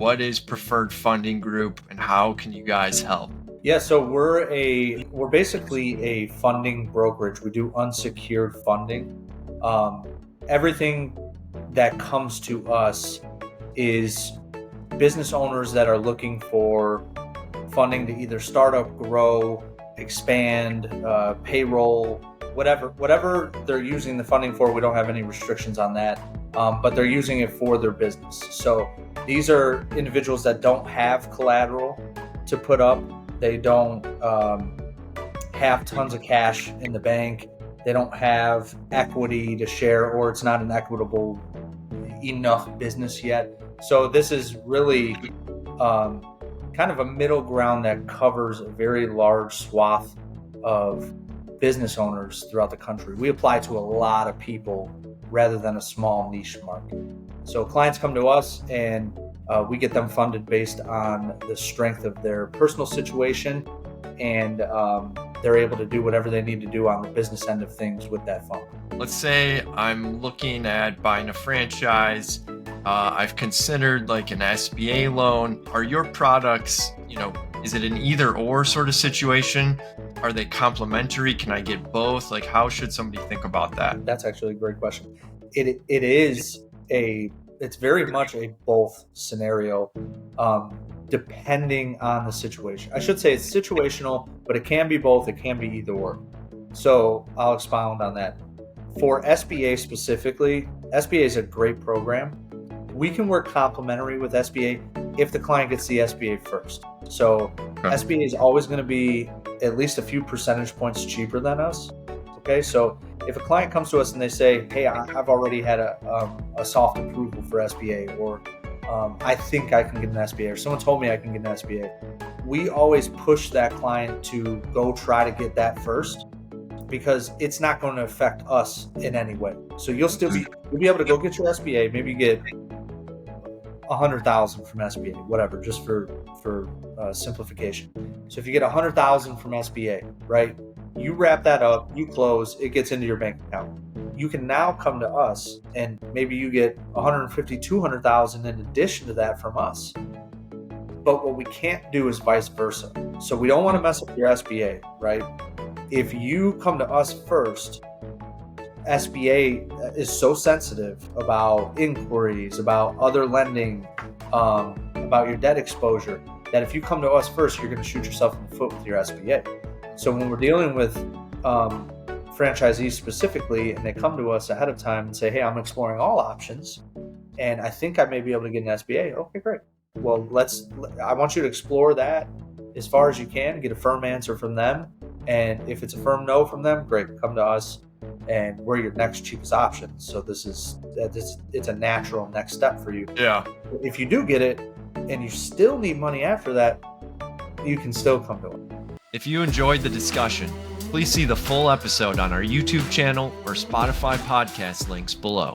What is Preferred Funding Group and how can you guys help? Yeah, so we're basically a funding brokerage. We do unsecured funding. Everything that comes to us is business owners that are looking for funding to either start up, grow, expand, payroll, whatever they're using the funding for. We don't have any restrictions on that, but they're using it for their business. So these are individuals that don't have collateral to put up. They don't have tons of cash in the bank. They don't have equity to share, or it's not an equitable enough business yet. So this is really kind of a middle ground that covers a very large swath of business owners throughout the country. We apply to a lot of people rather than a small niche market. So clients come to us and we get them funded based on the strength of their personal situation, and they're able to do whatever they need to do on the business end of things with that fund. Let's say I'm looking at buying a franchise. I've considered like an SBA loan. Are your products, is it an either or sort of situation? Are they complementary? Can I get both? Like, how should somebody think about that? That's actually a great question. It's very much a both scenario, depending on the situation. I should say it's situational, but it can be both. It can be either or. So I'll expound on that. For SBA specifically, SBA is a great program. We can work complementary with SBA if the client gets the SBA first. So SBA is always going to be at least a few percentage points cheaper than us. Okay, so if a client comes to us and they say, hey, I've already had a soft approval for SBA, or I think I can get an SBA, or someone told me I can get an SBA, we always push that client to go try to get that first, because it's not going to affect us in any way. So you'll be able to go get your SBA, maybe get $100,000 from SBA, whatever, just for simplification. So if you get $100,000 from SBA, right? You wrap that up, you close, it gets into your bank account. You can now come to us and maybe you get $150,000, $200,000 in addition to that from us. But what we can't do is vice versa. So we don't want to mess up your SBA, right? If you come to us first, SBA is so sensitive about inquiries, about other lending, about your debt exposure, that if you come to us first, you're going to shoot yourself in the foot with your SBA. So when we're dealing with franchisees specifically, and they come to us ahead of time and say, hey, I'm exploring all options, and I think I may be able to get an SBA. Okay, great. Well, I want you to explore that as far as you can, get a firm answer from them. And if it's a firm no from them, great, come to us and we're your next cheapest option. So it's a natural next step for you. Yeah. If you do get it and you still need money after that, you can still come to it. If you enjoyed the discussion, please see the full episode on our YouTube channel or Spotify podcast links below.